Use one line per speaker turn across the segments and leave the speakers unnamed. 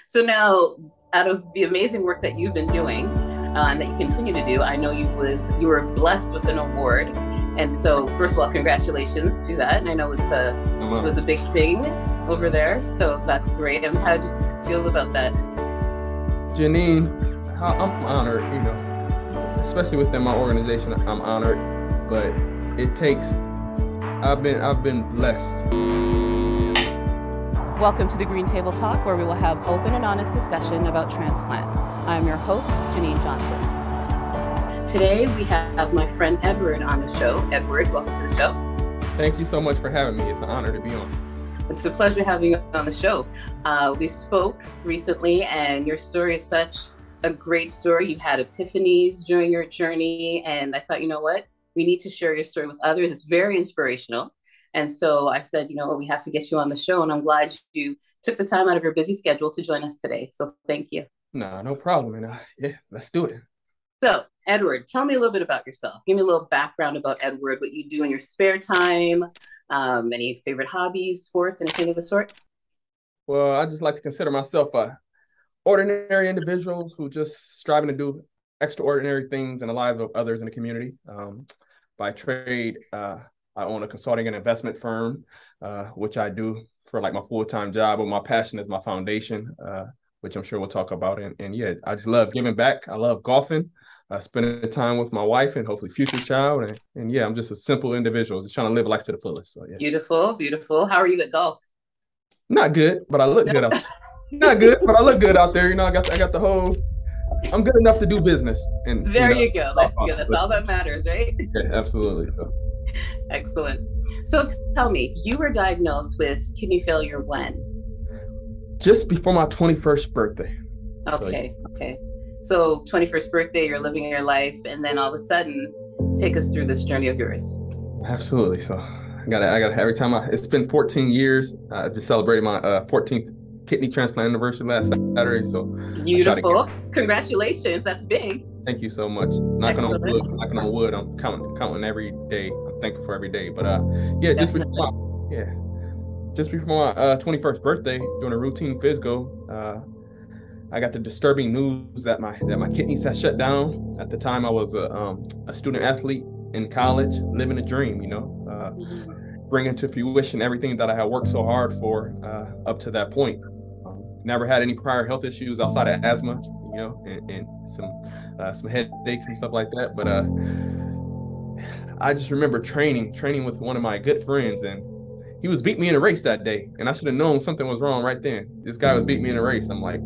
So now, out of the amazing work that you've been doing and that you continue to do, I know you were blessed with an award, and so first of all, congratulations to that. And I know it was a big thing over there, so that's great. And how do you feel about that?
Janine, I'm honored, especially within my organization, I'm honored, but it takes, I've been blessed.
Welcome to the Green Table Talk, where we will have open and honest discussion about transplant. I'm your host, Janine Johnson.
Today, we have my friend Edward on the show. Edward, welcome to the show.
Thank you so much for having me. It's an honor to be on.
It's a pleasure having you on the show. We spoke recently, and your story is such a great story. You've had epiphanies during your journey, and I thought, you know what? We need to share your story with others. It's very inspirational. And so I said, we have to get you on the show, and I'm glad you took the time out of your busy schedule to join us today. So thank you.
No problem. And yeah, let's do it.
So Edward, tell me a little bit about yourself. Give me a little background about Edward, what you do in your spare time, any favorite hobbies, sports, anything of the sort?
Well, I just like to consider myself a ordinary individuals who just striving to do extraordinary things in the lives of others in the community. By trade, I own a consulting and investment firm, which I do for like my full-time job, but my passion is my foundation, which I'm sure we'll talk about. And yeah, I just love giving back. I love golfing, spending time with my wife and hopefully future child. And yeah, I'm just a simple individual, just trying to live life to the fullest. So yeah.
Beautiful, beautiful. How are you at golf?
Not good, but I look good out there. Not good, but I look good out there. I got the whole, I'm good enough to do business. And
there you go. That's good. That's all that matters, right?
Yeah, absolutely. So
excellent. So tell me, you were diagnosed with kidney failure when?
Just before my 21st birthday.
Okay, okay. So 21st birthday, you're living your life, and then all of a sudden, take us through this journey of yours.
Absolutely. So I got every time it's been 14 years. I just celebrated my 14th kidney transplant anniversary last Saturday. So
beautiful. Congratulations. That's big.
Thank you so much. Knocking on wood. I'm counting every day. I'm thankful for every day. But yeah, just before my 21st birthday, doing a routine physical, I got the disturbing news that my kidneys had shut down. At the time, I was a student athlete in college, living a dream. Bringing to fruition everything that I had worked so hard for up to that point. Never had any prior health issues outside of asthma, and some headaches and stuff like that. But I just remember training with one of my good friends, and he was beating me in a race that day, and I should have known something was wrong right then. This guy was beating me in a race. I'm like,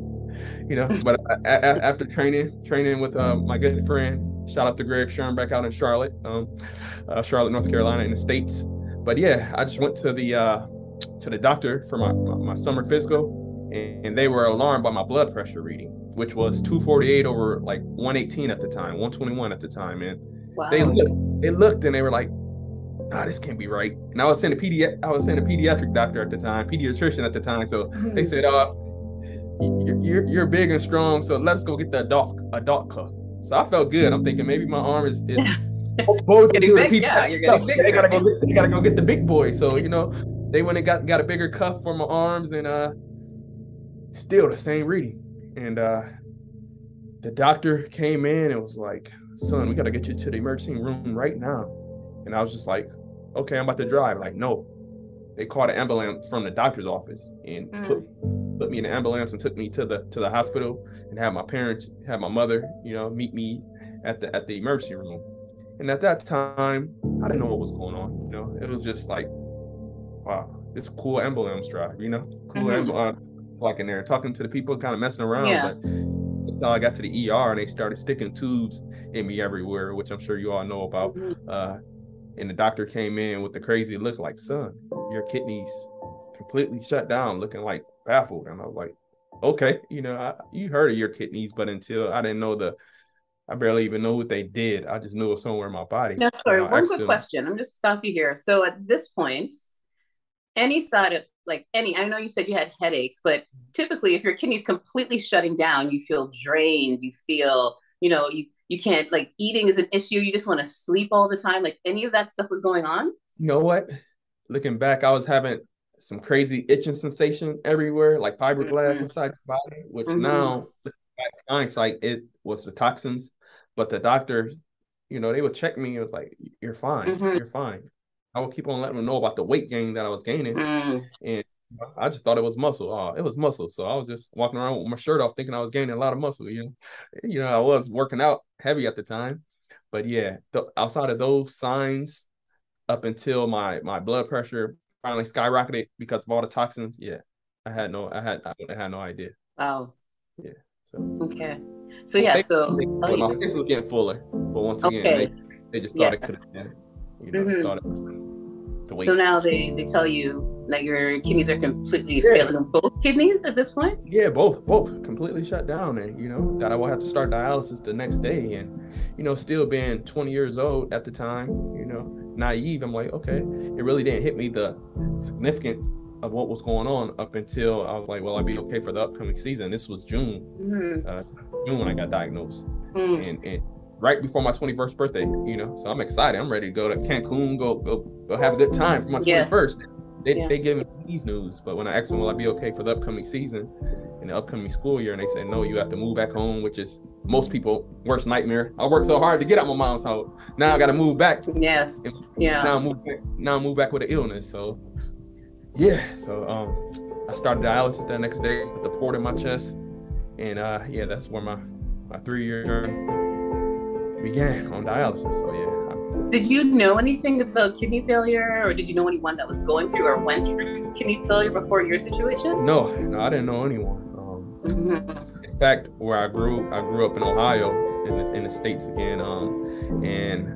but after training with my good friend, shout out to Greg Sherm back out in Charlotte, North Carolina in the States. But yeah, I just went to the doctor for my summer physical, and they were alarmed by my blood pressure reading, which was 248 over like 118 at the time, 121 at the time. And wow. They looked and they were like, "Ah, this can't be right." And I was seeing a pediatric doctor at the time, pediatrician at the time. So they said, you're big and strong, so let's go get the adult cuff. So I felt good. I'm thinking maybe my arm is
getting big. Yeah, you're getting bigger.
They gotta go get the big boy. So they went and got a bigger cuff for my arms, and still the same reading. And the doctor came in and was like, "Son, we gotta get you to the emergency room right now." And I was just like, "Okay, I'm about to drive." Like, no, they called an ambulance from the doctor's office and put me in the ambulance and took me to the hospital, and had my mother, meet me at the emergency room. And at that time, I didn't know what was going on. It was just like, wow, this cool ambulance drive, cool ambulance, like in there talking to the people, kind of messing around.
Yeah.
But until I got to the ER and they started sticking tubes in me everywhere, which I'm sure you all know about. And the doctor came in with the crazy looks like, "Son, your kidneys completely shut down," looking like baffled. And I was like, okay, you heard of your kidneys, but until I didn't know I barely even know what they did. I just knew it was somewhere in my body.
No, sorry, one quick question. I'm just stop you here. So at this point, any side of I know you said you had headaches, but typically if your kidney's completely shutting down, you feel drained, you feel, you can't, eating is an issue. You just want to sleep all the time. Like any of that stuff was going on?
You know what? Looking back, I was having some crazy itching sensation everywhere, like fiberglass
Mm-hmm.
inside your body, which
Mm-hmm.
now, hindsight, it was the toxins. But the doctor, they would check me. It was like, you're fine.
Mm-hmm.
You're fine. I would keep on letting them know about the weight gain that I was gaining.
Mm.
And I just thought it was muscle. Oh, it was muscle. So I was just walking around with my shirt off thinking I was gaining a lot of muscle. I was working out heavy at the time. But yeah, outside of those signs, up until my blood pressure finally skyrocketed because of all the toxins, yeah, I had no idea.
Wow.
Yeah. So
okay. So yeah, so
my face was getting fuller. But once again, they just thought it could have been,
mm-hmm.
thought it the weight.
So now they tell you that your kidneys are completely failing, both kidneys at this point?
Yeah, both completely shut down, and that I will have to start dialysis the next day. And still being 20 years old at the time, naive, I'm like, okay, it really didn't hit me the significance of what was going on up until I was like, well, I'll be okay for the upcoming season. This was June, June when I got diagnosed, and right before my 21st birthday, so I'm excited. I'm ready to go to Cancun, go have a good time for my 21st. They gave me these news, but when I asked them, will I be okay for the upcoming season and the upcoming school year, and they said, no, you have to move back home, which is most people's worst nightmare. I worked so hard to get out my mom's house. Now I got to move back.
Yes. Yeah.
Now I move back with an illness. So yeah. So I started dialysis the next day with the port in my chest, and that's where my 3-year journey began on dialysis. So yeah.
Did you know anything about kidney failure, or did you know anyone that was going through or went through kidney failure before your situation?
No, I didn't know anyone. In fact, where I grew up in Ohio, in the States again. And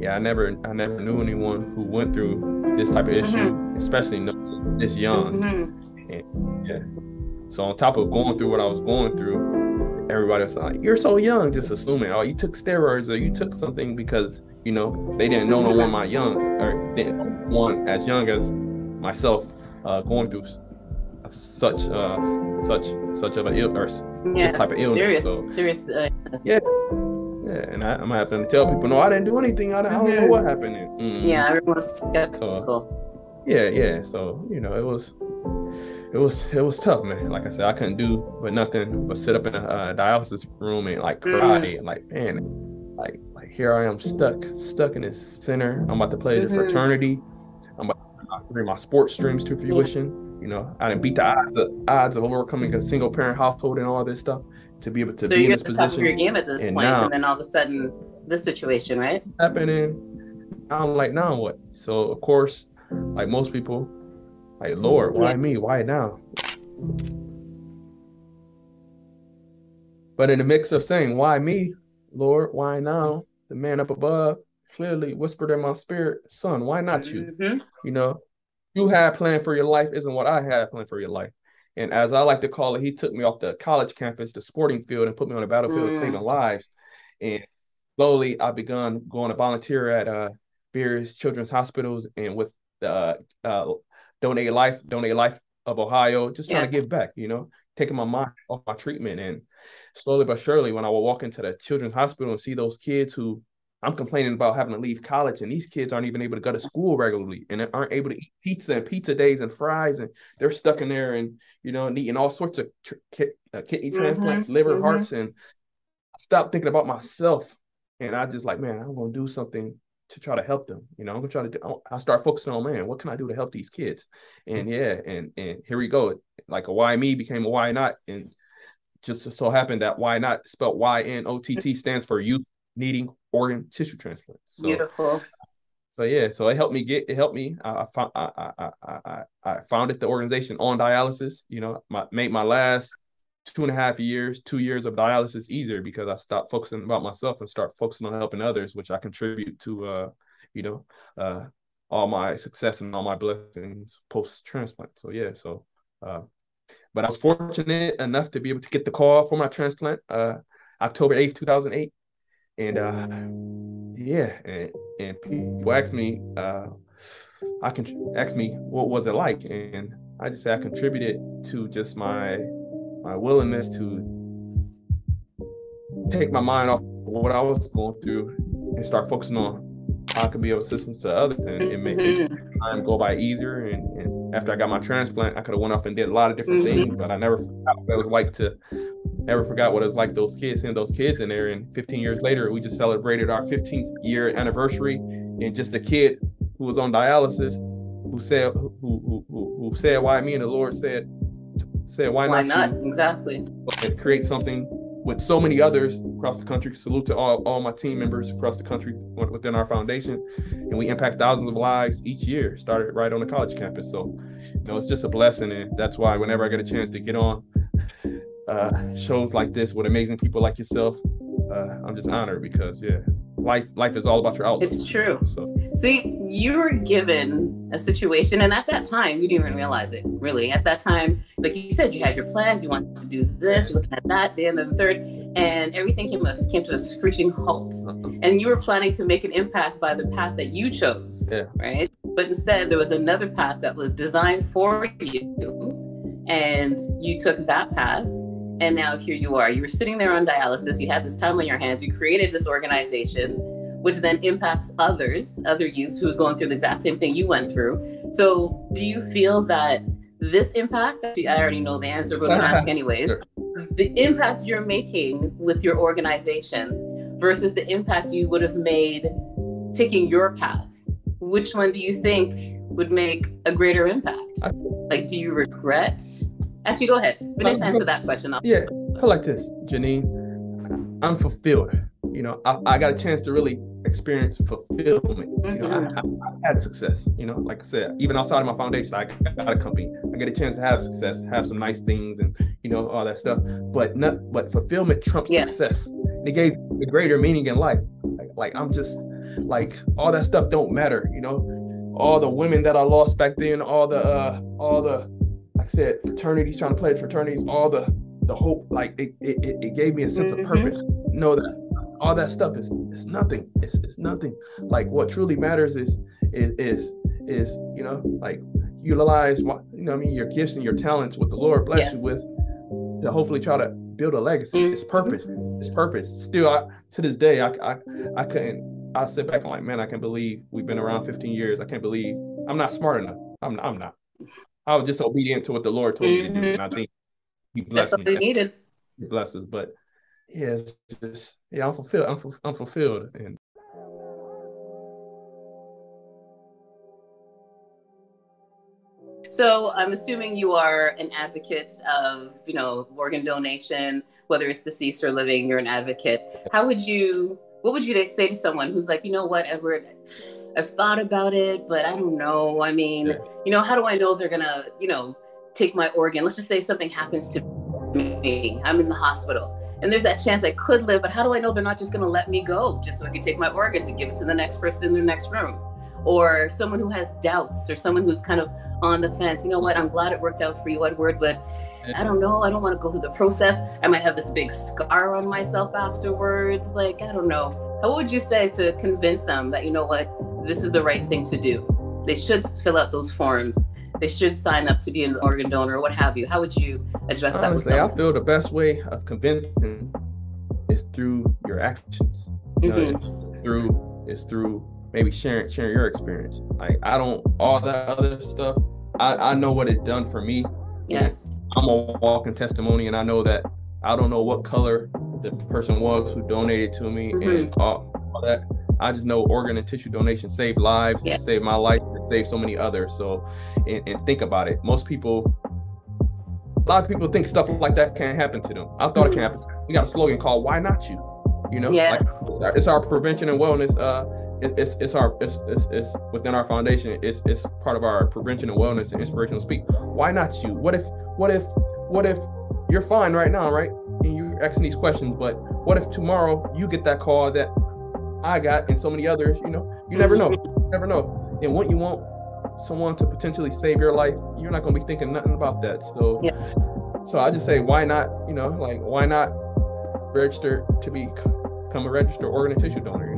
I never knew anyone who went through this type of issue, especially this young. And yeah. So on top of going through what I was going through, everybody was like, you're so young, just assuming, oh, you took steroids or you took something, because they didn't know no one didn't know one as young as myself going through such of an illness, this type of illness. Serious. Yeah, and I'm having to tell people, no, I didn't do anything. I don't know what happened.
Yeah, everyone's skeptical.
So, yeah. So it was tough, man. Like I said, I couldn't do nothing but sit up in a dialysis room and cry and man, like here I am stuck in this center. I'm about to play the fraternity. I'm about to bring my sports dreams to fruition. I didn't beat the odds of overcoming a single parent household and all this stuff to be able to be in this position. So you're at the top of your game
at this point, and then all of a sudden this situation, right?
Happening. I'm like, now what? So of course, like most people, like, Lord, why me? Why now? But in the mix of saying, why me, Lord, why now? The man up above clearly whispered in my spirit, son, why not you? You had planned for your life isn't what I had planned for your life. And as I like to call it, he took me off the college campus, the sporting field, and put me on the battlefield of saving lives. And slowly I begun going to volunteer at various children's hospitals and with the Donate Life of Ohio, just trying to give back, taking my mind off my treatment. And slowly but surely, when I would walk into the children's hospital and see those kids who I'm complaining about having to leave college, and these kids aren't even able to go to school regularly and aren't able to eat pizza days and fries, and they're stuck in there and, needing all sorts of kidney transplants, liver, hearts. And I stopped thinking about myself, and I just like, man, I'm going to do something to try to help them. I'm gonna try to I start focusing on, man, what can I do to help these kids? And and here we go. Like a why me became a why not. And just so happened that why not, spelled YNOTT, stands for youth needing organ tissue transplants. So,
beautiful.
So yeah, so it helped me. I founded the organization on dialysis. Made my last 2 years of dialysis easier because I stopped focusing about myself and start focusing on helping others, which I contribute to, all my success and all my blessings post-transplant. So yeah, but I was fortunate enough to be able to get the call for my transplant, October 8th, 2008. And and people ask me, ask me what was it like, and I just say I contributed to just my willingness to take my mind off what I was going through and start focusing on how I could be of assistance to others and make time go by easier. And after I got my transplant, I could have went off and did a lot of different things, but I never forgot what it was like those kids, seeing those kids in there. And 15 years later, we just celebrated our 15th year anniversary. And just a kid who was on dialysis, who said why me, and the Lord said why not you?
Exactly.
And create something with so many others across the country. Salute to all my team members across the country within our foundation. And we impact thousands of lives each year, started right on the college campus. So, it's just a blessing. And that's why whenever I get a chance to get on shows like this with amazing people like yourself, I'm just honored, because life is all about your outlook.
It's true. So see, you were given a situation, and at that time you didn't even realize it, really. At that time, like you said, you had your plans, you wanted to do this, you're looking at that, then the third, and everything came to a screeching halt. And you were planning to make an impact by the path that you chose, right? But instead there was another path that was designed for you, and you took that path. And now here you are. You were sitting there on dialysis. You had this time on your hands. You created this organization, which then impacts other youths who's going through the exact same thing you went through. So do you feel that this impact, I already know the answer, but I'm going to ask anyways, the impact you're making with your organization versus the impact you would have made taking your path, which one do you think would make a greater impact? Like, do you regret? Actually, go ahead. Answer that question.
Put like this, Janine. I'm fulfilled. I got a chance to really experience fulfillment. I had success. Like I said, even outside of my foundation, I got a company. I get a chance to have success, have some nice things, and all that stuff. But fulfillment trumps success. And it gave a greater meaning in life. Like I'm just like, all that stuff don't matter. All the women that I lost back then, all the like I said, fraternities, trying to pledge fraternities, all the hope, like it gave me a sense of purpose. Know that all that stuff is nothing. It's nothing. Like what truly matters is like utilize your gifts and your talents, what the Lord bless you with, to hopefully try to build a legacy. It's purpose. It's purpose. Still, to this day, I couldn't. I sit back and like, man, I can't believe we've been around 15 years. I can't believe I'm not smart enough. I'm not. I was just obedient to what the Lord told me to do, and I think He blessed me.
That's all they needed.
He blessed us, but it's just I'm fulfilled. I'm fulfilled, and
so I'm assuming you are an advocate of organ donation, whether it's deceased or living. You're an advocate. What would you say to someone who's like, what, Edward? I've thought about it, but I don't know. I mean, how do I know they're gonna, take my organ? Let's just say something happens to me. I'm in the hospital and there's that chance I could live, but how do I know they're not just gonna let me go just so I can take my organs and give it to the next person in the next room? Or someone who has doubts, or someone who's kind of on the fence. I'm glad it worked out for you, Edward, but I don't know. I don't want to go through the process. I might have this big scar on myself afterwards. Like, I don't know. What would you say to convince them that, this is the right thing to do? They should fill out those forms. They should sign up to be an organ donor, or what have you. How would you address that with someone?
I feel the best way of convincing is through your actions. It's through maybe sharing your experience. Like, I don't, all that other stuff, I know what it's done for me.
Yes.
I'm a walking testimony, and I know that I don't know what color the person was who donated to me and all that. I just know organ and tissue donation saved lives, it saved my life, it saved so many others. So, and think about it. A lot of people think stuff like that can't happen to them. I thought it can happen. We got a slogan called "Why Not You?" Like, it's our prevention and wellness. It's within our foundation. It's part of our prevention and wellness and inspirational speak. Why not you? What if you're fine right now, right? And you're asking these questions, but what if tomorrow you get that call that I got and so many others? You never know. You never know. And when you want someone to potentially save your life, you're not going to be thinking nothing about that. So I just say, why not? Why not register to become a registered organ and tissue donor?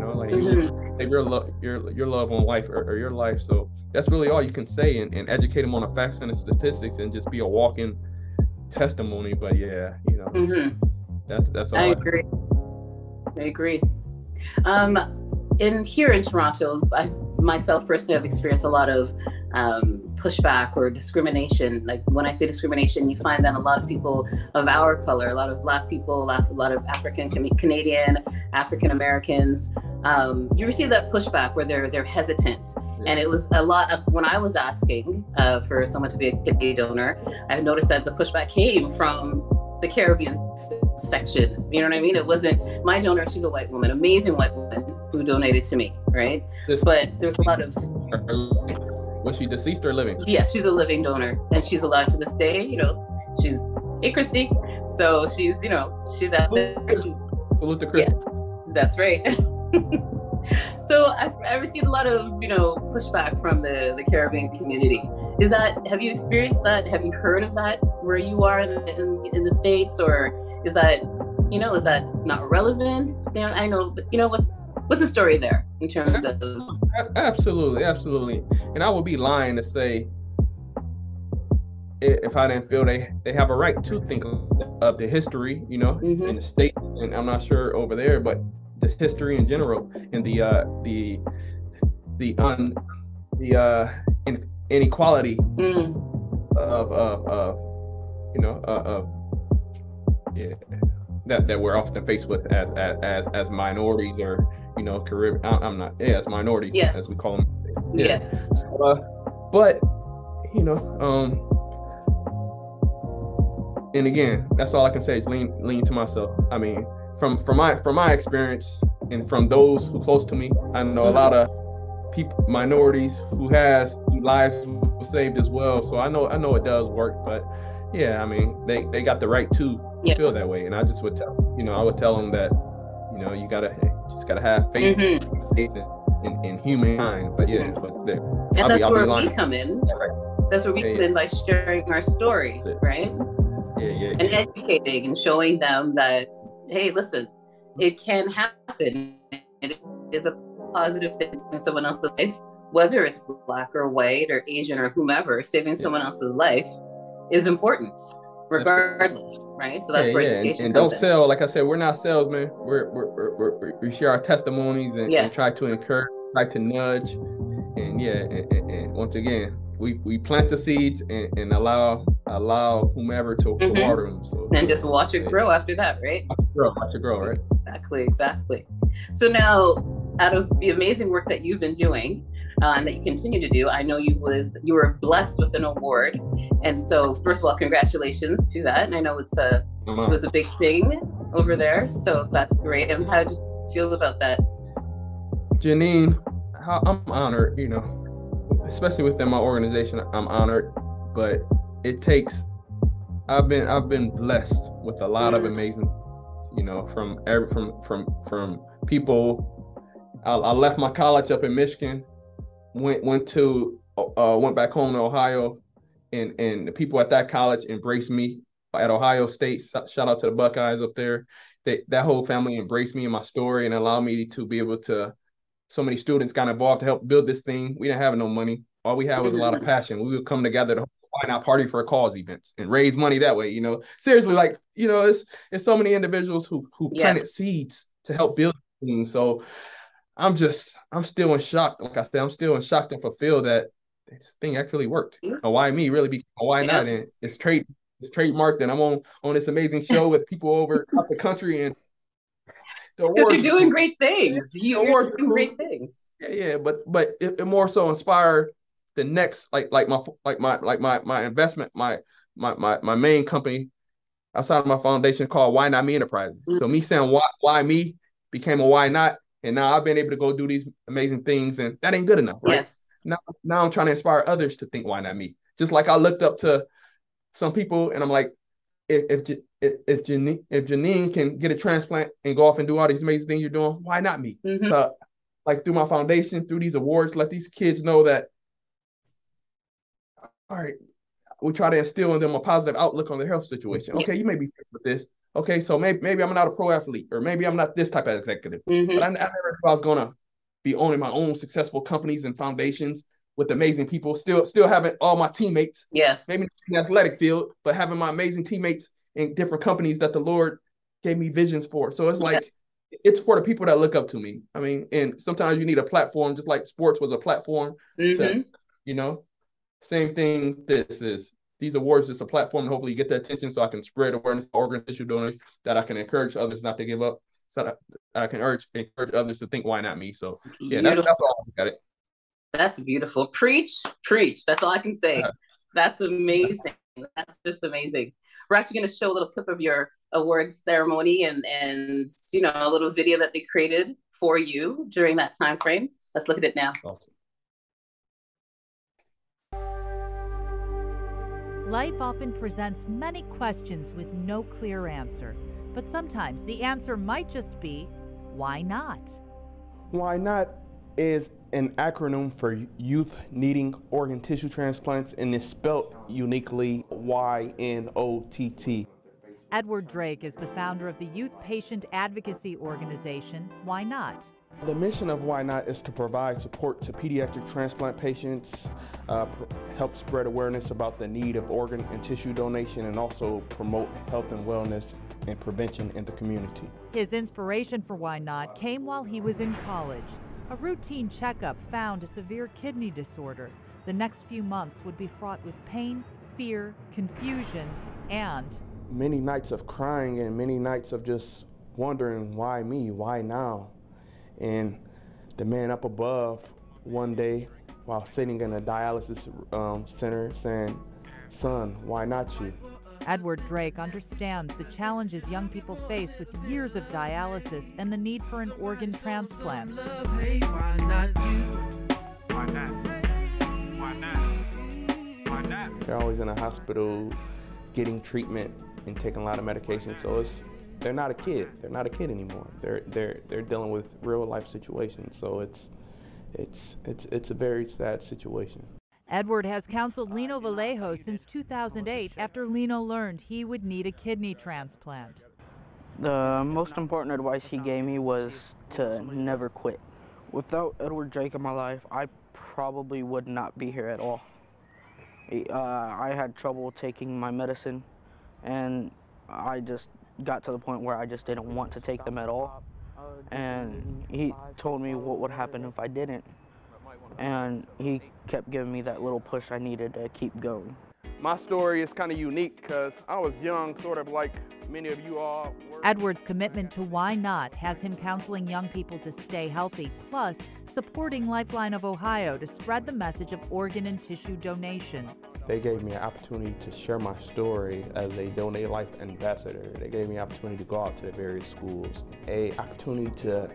Save your loved one life or your life. So that's really all you can say, and educate them on the facts and the statistics, and just be a walking testimony. But that's all.
I agree. In here in Toronto, myself personally, I've experienced a lot of pushback or discrimination. Like when I say discrimination, you find that a lot of people of our color, a lot of Black people, a lot of African Canadian, African Americans, you receive that pushback where they're hesitant. And it was a lot of when I was asking for someone to be a kidney donor, I noticed that the pushback came from the Caribbean section. You know what I mean? It wasn't my donor. She's a white woman, amazing white woman who donated to me, right? But there's a lot of.
Was she deceased or living?
Yeah, she's a living donor, and she's alive to this day. You know, she's hey Christy. So she's she's out there. She's,
salute to Christy.
Yes, that's right. So I received a lot of pushback from the Caribbean community. Have you experienced that? Have you heard of that where you are in the States, or is that not relevant? I know, but what's the story there in terms of?
Absolutely. And I would be lying to say if I didn't feel they have a right to think of the history, in the States, and I'm not sure over there, but the history in general and the inequality that we're often faced with as minorities or Caribbean. As minorities,
yes,
as we call them.
Yeah. Yes.
But and again, that's all I can say is lean to myself. I mean, from my experience and from those who close to me, I know a lot of people, minorities who has lives were saved as well. So I know it does work, but yeah, I mean, they got the right to feel that way. And I just would tell, I would tell them that, you just gotta have faith, faith in humankind. But yeah,
and that's where we come in. Yeah, right. That's where we come in by sharing our story, right? And educating and showing them that, hey, listen, it can happen. It is a positive thing in someone else's life, whether it's Black or white or Asian or whomever. Saving someone else's life is important, regardless, right? So that's where education
and
comes
don't sell. Like I said, we're not salesmen. We share our testimonies and try to encourage, try to nudge, and once again, we plant the seeds and allow whomever to water them. So
and just watch it grow after that, right?
Watch it grow, right?
Exactly. So now, out of the amazing work that you've been doing and that you continue to do, I know you were blessed with an award, and so first of all, congratulations to that. And I know it was a big thing over there, so that's great. And how did you feel about that?
Janine, I'm honored, especially within my organization. I'm honored, but it takes. I've been blessed with a lot of amazing, from people. I left my college up in Michigan, went back home to Ohio, and the people at that college embraced me. At Ohio State, shout out to the Buckeyes up there. That whole family embraced me and my story and allowed me to be able to. So many students got involved to help build this thing. We didn't have no money. All we had was a lot of passion. We would come together to Why Not Party for a Cause events and raise money that way. Seriously, it's so many individuals who planted seeds to help build things. So I'm still in shock. Like I said, I'm still in shock and fulfilled that this thing actually worked. And why me really became a Why Not? And it's trademarked, and I'm on this amazing show with people over the country, and
because you're doing great things. You're doing great things.
Yeah, but it more so inspired the next my investment, my main company outside of my foundation called Why Not Me Enterprises. So me saying why me became a Why Not, and now I've been able to go do these amazing things, and that ain't good enough, right?
Yes.
Now I'm trying to inspire others to think why not me. Just like I looked up to some people, and I'm like, if Janine can get a transplant and go off and do all these amazing things you're doing, why not me? So like through my foundation, through these awards, let these kids know that, all right, we try to instill in them a positive outlook on their health situation. Okay, you may be faced with this. Okay, so maybe I'm not a pro athlete, or maybe I'm not this type of executive. But I never knew I was going to be owning my own successful companies and foundations with amazing people, still having all my teammates.
Yes.
Maybe not in the athletic field, but having my amazing teammates in different companies that the Lord gave me visions for. So it's like it's for the people that look up to me. I mean, and sometimes you need a platform, just like sports was a platform
Mm-hmm.
to, you know, same thing. This is these awards just a platform, and hopefully you get the attention, so I can spread awareness for organ tissue donors, that I can encourage others not to give up, so that I can encourage others to think, why not me? So yeah,
Beautiful.
that's all I look at it.
That's beautiful. Preach, preach. That's all I can say. That's amazing. That's just amazing. We're actually going to show a little clip of your awards ceremony and a little video that they created for you during that time frame. Let's look at it now.
Awesome.
Life often presents many questions with no clear answer, but sometimes the answer might just be, why not?
YNOTT is an acronym for Youth Needing Organ Tissue Transplants, and is spelled uniquely YNOTT.
Edward Drake is the founder of the youth patient advocacy organization, YNOTT.
The mission of YNOTT is to provide support to pediatric transplant patients, help spread awareness about the need of organ and tissue donation, and also promote health and wellness and prevention in the community.
His inspiration for YNOTT came while he was in college. A routine checkup found a severe kidney disorder. The next few months would be fraught with pain, fear, confusion, and
many nights of crying and many nights of just wondering, why me, why now? And the man up above one day while sitting in a dialysis center saying, son, why not you?
Edward Drake understands the challenges young people face with years of dialysis and the need for an organ transplant.
They're always in a hospital getting treatment and taking a lot of medication, so they're not a kid. They're not a kid anymore. They're dealing with real life situations. So it's a very sad situation.
Edward has counseled Lino Vallejo since 2008 after Lino learned he would need a kidney transplant.
The most important advice he gave me was to never quit. Without Edward Drake in my life, I probably would not be here at all. I had trouble taking my medicine, and I just got to the point where I just didn't want to take them at all. And he told me what would happen if I didn't. And he kept giving me that little push I needed to keep going.
My story is kind of unique because I was young, sort of like many of you all were.
Edward's commitment to YNOTT has him counseling young people to stay healthy, plus supporting Lifeline of Ohio to spread the message of organ and tissue donation.
They gave me an opportunity to share my story as a Donate Life ambassador. They gave me an opportunity to go out to the various schools, an opportunity to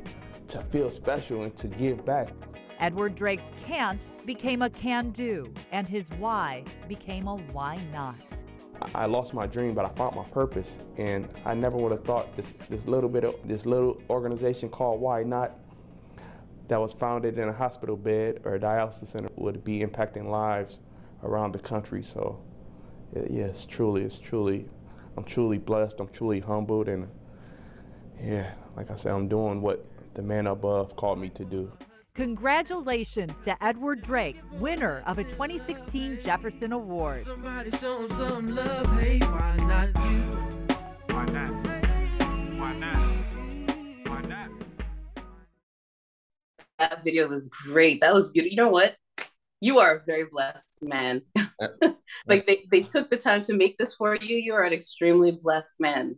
feel special and to give back.
Edward Drake's can't became a can-do, and his why became a why not.
I lost my dream, but I found my purpose, and I never would have thought this little organization called YNOTT that was founded in a hospital bed or a dialysis center would be impacting lives around the country. So yes, I'm truly blessed, I'm truly humbled, and yeah, like I said, I'm doing what the man above called me to do.
Congratulations to Edward Drake, winner of a 2016 Jefferson Award.
Somebody show some love, hey, why not you? Why not? Why not? Why not?
That video was great. That was beautiful. You know what? You are a very blessed man. Like they took the time to make this for you. You are an extremely blessed man.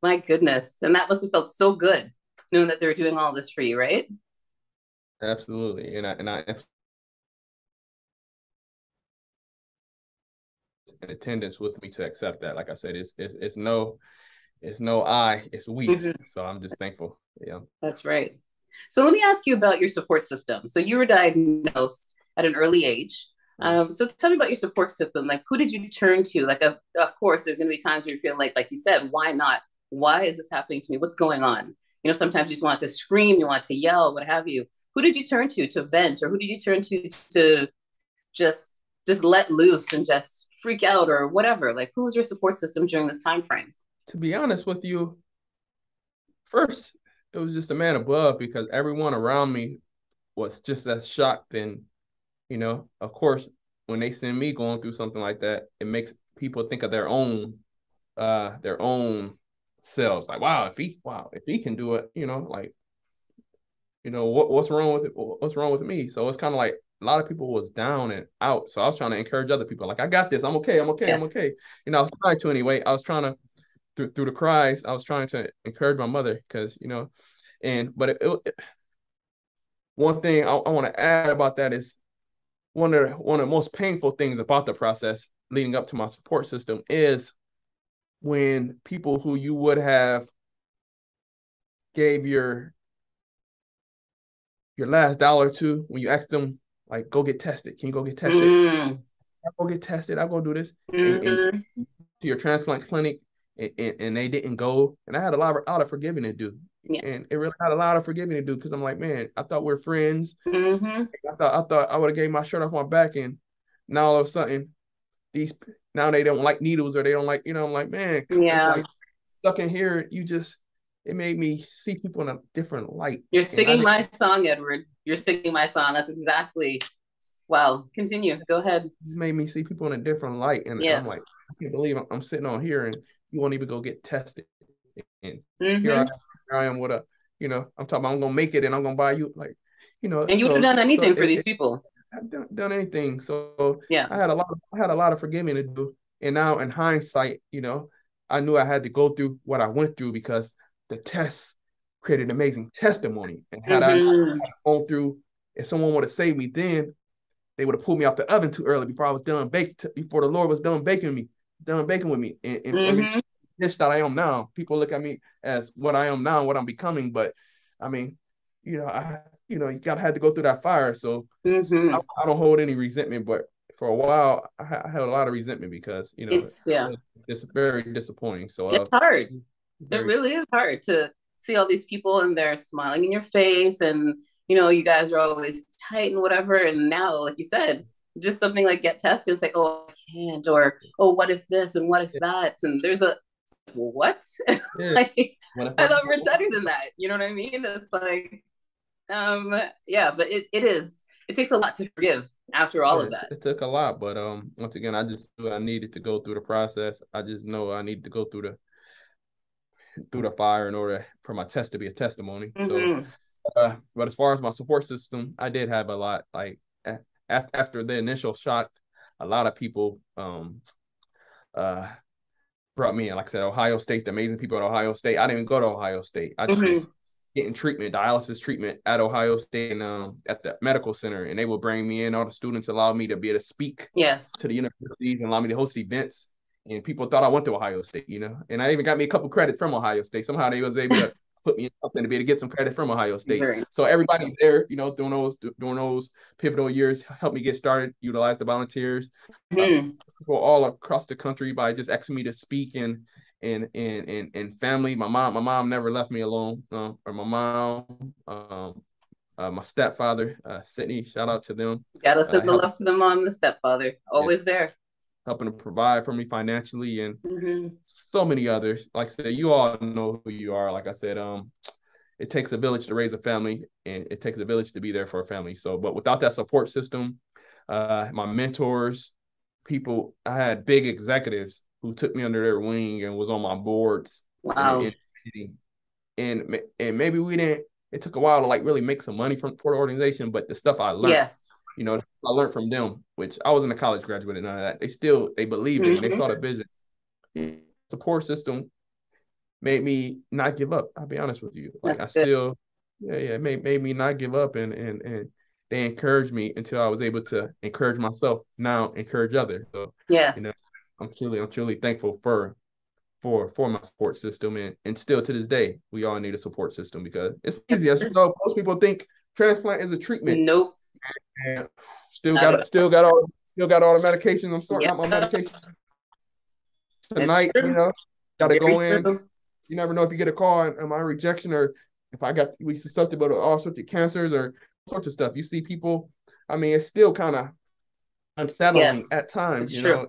My goodness. And that must have felt so good knowing that they're doing all this for you, right?
Absolutely. And I in attendance with me to accept that. Like I said, it's no I, it's we.
Mm-hmm.
So I'm just thankful. Yeah.
That's right. So let me ask you about your support system. So you were diagnosed at an early age. So tell me about your support system. Like, who did you turn to? Like, of course, there's going to be times where you feel like you said, why not? Why is this happening to me? What's going on? Sometimes you just want to scream, you want to yell, what have you. Who did you turn to vent, or who did you turn to just let loose and just freak out or whatever? Like, who was your support system during this time frame?
To be honest with you, first, it was just a man above, because everyone around me was just as shocked. And, of course, when they send me going through something like that, it makes people think of their own cells. Like, wow, if he can do it, like, what's wrong with it? What's wrong with me? So it's kind of like a lot of people was down and out. So I was trying to encourage other people, like, I got this. I'm okay. I'm okay. I'm
Yes.
okay. I was trying to anyway. I was trying to through the cries. I was trying to encourage my mother because one thing I want to add about that is one of the most painful things about the process leading up to my support system is when people who you would have gave your last dollar to, when you ask them, like, go get tested. Can you go get tested? I'll go get tested. I'll go do this. And to your transplant clinic, and they didn't go. And I had a lot of forgiving to do.
Yeah.
And it really had a lot of forgiving to do because I'm like, man, I thought we are friends.
Mm-hmm.
I thought I would have gave my shirt off my back, and now all of a sudden now they don't like needles, or they don't like, I'm like, man, it's like stuck in here. It made me see people in a different light.
You're singing my song, Edward. You're singing my song. That's exactly. Wow. Continue. Go ahead.
It just made me see people in a different light. And I'm like, I can't believe I'm sitting on here and you won't even go get tested. And here I am with I'm talking about I'm going to make it and I'm going to buy you, like,
And you would have done anything for these people.
I've done anything. So
yeah,
I had a lot of forgiving to do. And now in hindsight, I knew I had to go through what I went through because the tests created amazing testimony. And had I gone through, if someone would have saved me then, they would have pulled me out the oven too early before I was done before the Lord was done baking with me. And for me, this that I am now, people look at me as what I am now, what I'm becoming. But I mean, you gotta have to go through that fire. So I don't hold any resentment, but for a while I had a lot of resentment because it's very disappointing. So
it's hard. It really is hard to see all these people and they're smiling in your face, and you guys are always tight and whatever. And now, like you said, just something like get tested, it's like, oh, I can't, or oh, what if this and what if that? And there's a what? Like, I thought we're better than that. You know what I mean? It's like, but it takes a lot to forgive after all of that.
It took a lot, but once again, I just knew I needed to go through the process. I just know I needed to go through the fire in order for my test to be a testimony. So but as far as my support system, I did have a lot. Like after the initial shock, a lot of people brought me in. Like I said, Ohio State, the amazing people at Ohio State. I didn't even go to Ohio State. I just was getting dialysis treatment at Ohio State and at the medical center, and they would bring me in. All the students allowed me to be able to speak to the universities and allow me to host events. And people thought I went to Ohio State, and I even got me a couple credits from Ohio State. Somehow they was able to put me in something to be able to get some credit from Ohio State. So everybody there, during those pivotal years, helped me get started, utilize the volunteers, people all across the country by just asking me to speak and family. My mom never left me alone, or my mom, my stepfather, Sydney, shout out to them.
Gotta send the love to the mom, the stepfather, always there.
Helping to provide for me financially, and so many others. Like I said, you all know who you are. Like I said, it takes a village to raise a family, and it takes a village to be there for a family. So, but without that support system, my mentors, people, I had big executives who took me under their wing and was on my boards.
Wow.
And maybe we didn't. It took a while to like really make some money for the organization, but the stuff I learned. I learned from them, which I wasn't a college graduate and none of that. They believed in me. They saw the vision. Support system made me not give up. I'll be honest with you. Like it made me not give up, and they encouraged me until I was able to encourage myself. Now encourage others. So I'm truly thankful for my support system, and still to this day, we all need a support system because it's easy. As you know, most people think transplant is a treatment.
Nope.
And still got all the medications. I'm sorting out my medication tonight. Gotta go in. You never know if you get a call and my rejection, or if we susceptible to all sorts of cancers or sorts of stuff. You see people. I mean, it's still kind of unsettling at times.
It's true.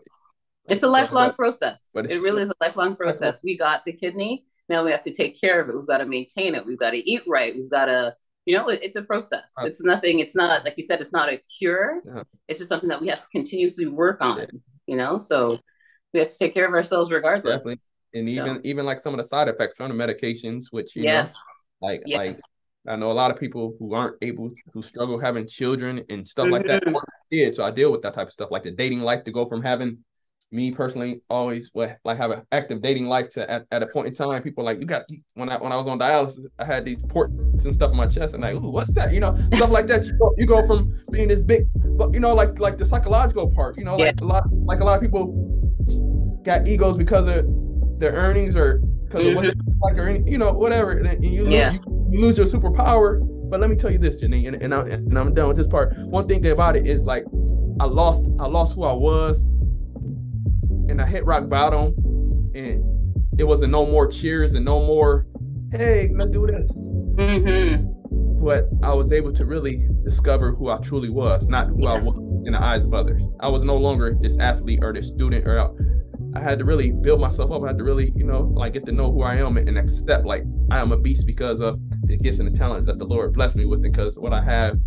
It's a lifelong process. It really is a lifelong process. We got the kidney. Now we have to take care of it. We've got to maintain it. We've got to eat right. We've got to. It's a process. It's nothing. It's not, like you said, it's not a cure. It's just something that we have to continuously work on, so we have to take care of ourselves regardless.
Definitely. And
So,
even like some of the side effects from the medications, which,
yes.
like I know a lot of people who struggle having children and stuff like that.
Mhm.
So I deal with that type of stuff, like the dating life, to go from having, me personally, always like have an active dating life to at a point in time, people like, when I was on dialysis, I had these ports and stuff in my chest, and like, ooh, what's that? Stuff like that. You go from being this big, but like the psychological part,
Yeah.
like a lot of people got egos because of their earnings or because of what they like, or whatever, and you lose your superpower. But let me tell you this, Janine, and I'm done with this part. One thing about it is, like, I lost who I was, and I hit rock bottom, and it wasn't no more cheers and no more, hey, let's do this. But I was able to really discover who I truly was, not who I was in the eyes of others. I was no longer this athlete or this student, or I had to really build myself up. I had to really, like, get to know who I am and accept, like, I am a beast because of the gifts and the talents that the Lord blessed me with, because what I have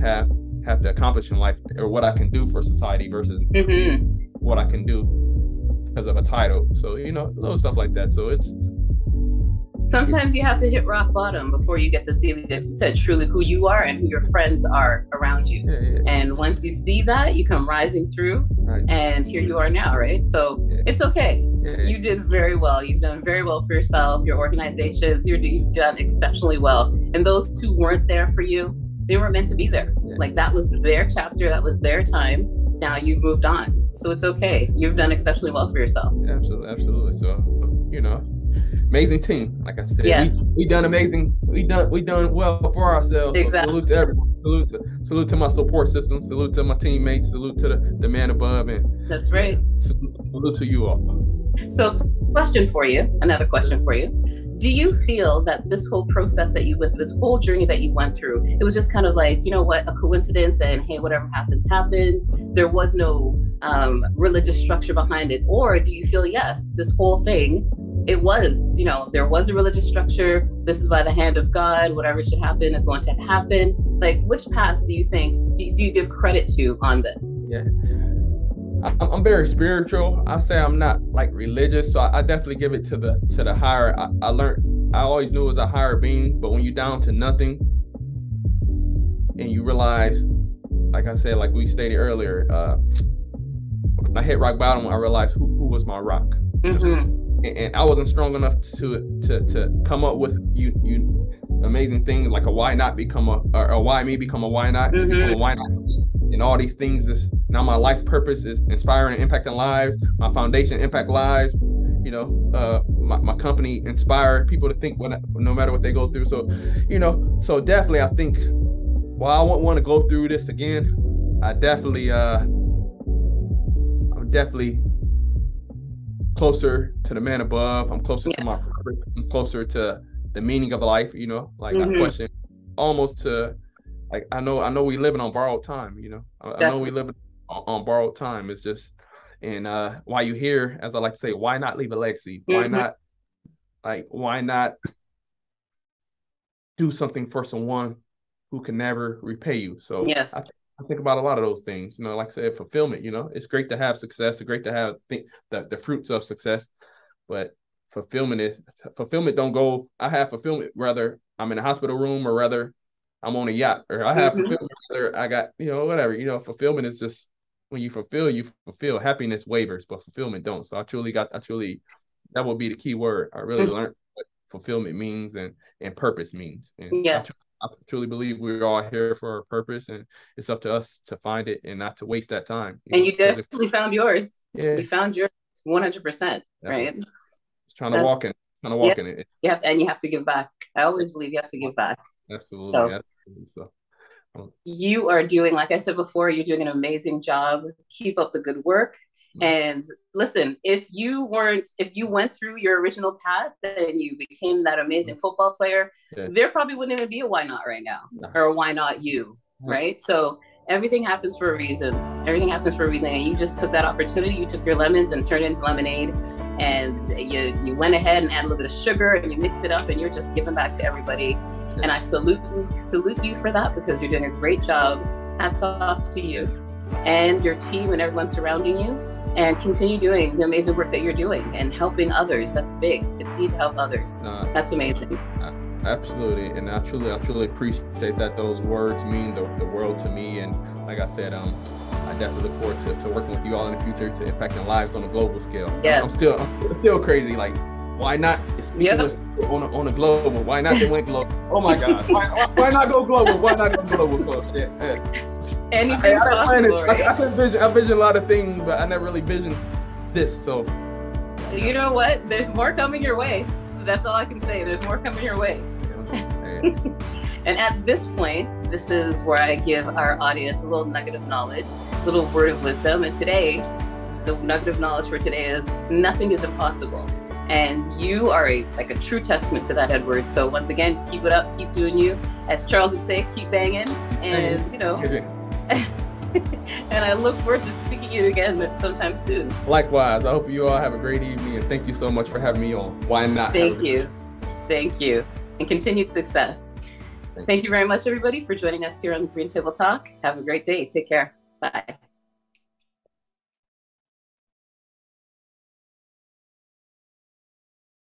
to accomplish in life, or what I can do for society versus what I can do because of a title. So, little stuff like that. So
sometimes you have to hit rock bottom before you get to see, like you said, truly who you are and who your friends are around you. And once you see that, you come rising through, and here you are now, right? So it's okay. You did very well. You've done very well for yourself, your organizations. You've done exceptionally well. And those who weren't there for you, they weren't meant to be there. Like, that was their chapter, that was their time. Now you've moved on, so it's okay. You've done exceptionally well for yourself.
Absolutely. So, amazing team. Like I said, we done amazing. We done well for ourselves.
Exactly.
So salute to everyone. Salute to my support system. Salute to my teammates. Salute to the man above. And
that's right.
Salute to you all.
So, another question for you. Do you feel that this whole process that you went through, this whole journey that you went through, it was just kind of like, a coincidence, and hey, whatever happens, happens? There was no religious structure behind it? Or do you feel, yes, this whole thing, it was, there was a religious structure. This is by the hand of God. Whatever should happen is going to happen. Like, which path do you think, do you give credit to on this?
Yeah. I'm very spiritual. I say I'm not like religious, so I definitely give it to the higher. I always knew it was a higher being, but when you're down to nothing and you realize, like I said, like we stated earlier, when I hit rock bottom, I realized who was my rock. And I wasn't strong enough to come up with you amazing things like a why not become or why me become a why not, become a why not, and all these things. Is now my life purpose is inspiring and impacting lives. My foundation impact lives. My company inspire people to think no matter what they go through. So, so definitely I think, while I won't want to go through this again, I'm definitely closer to the man above. I'm closer to my purpose. I'm closer to the meaning of life. Like I question almost to, like, I know we living on borrowed time. I know we living on borrowed time. It's just, and while you here, as I like to say, why not leave a legacy? Why not do something for someone who can never repay you? So I think about a lot of those things, like I said, fulfillment, it's great to have success. It's great to have the fruits of success, but fulfillment don't go, I have fulfillment whether I'm in a hospital room or whether I'm on a yacht, or I have fulfillment whether I got, whatever, fulfillment is just, when you fulfill, happiness wavers, but fulfillment don't. So I truly, that would be the key word. I really learned what fulfillment means and purpose means. And I truly believe we're all here for a purpose, and it's up to us to find it and not to waste that time.
You definitely found yours. Yeah. You found yours 100%, right?
Just trying to walk in it.
You have to give back. I always believe you have to give back.
Absolutely. So
you are doing, like I said before, you're doing an amazing job. Keep up the good work. And listen, if you went through your original path and you became that amazing football player, there probably wouldn't even be a Why Not right now, or a Why Not you, right? So everything happens for a reason. And you just took that opportunity. You took your lemons and turned it into lemonade, and you went ahead and added a little bit of sugar and you mixed it up, and you're just giving back to everybody. And I salute you for that, because you're doing a great job. Hats off to you and your team and everyone surrounding you. and continue doing the amazing work that you're doing and helping others. That's big. Continue to help others. That's amazing.
Absolutely, and I truly appreciate that. Those words mean the world to me, and like I said, I definitely look forward to working with you all in the future to impacting lives on a global scale.
Yes.
I'm still crazy. Like, why not on a global? Why not they went global? Oh my God! Why not go global? Why not go global? So shit.
Anything possible, right?
I vision a lot of things, but I never really visioned this. So,
you know what? There's more coming your way. That's all I can say. There's more coming your way. And at this point, this is where I give our audience a little nugget of knowledge, a little word of wisdom. And today, the nugget of knowledge for today is nothing is impossible. And you are a true testament to that, Edward. So once again, keep it up, keep doing you. As Charles would say, keep banging. And, and I look forward to speaking to you again sometime soon.
Likewise. I hope you all have a great evening, and thank you so much for having me on. Why not?
Thank you. Thank you. And continued success. Thank you very much, everybody, for joining us here on the Green Table Talk. Have a great day. Take care. Bye.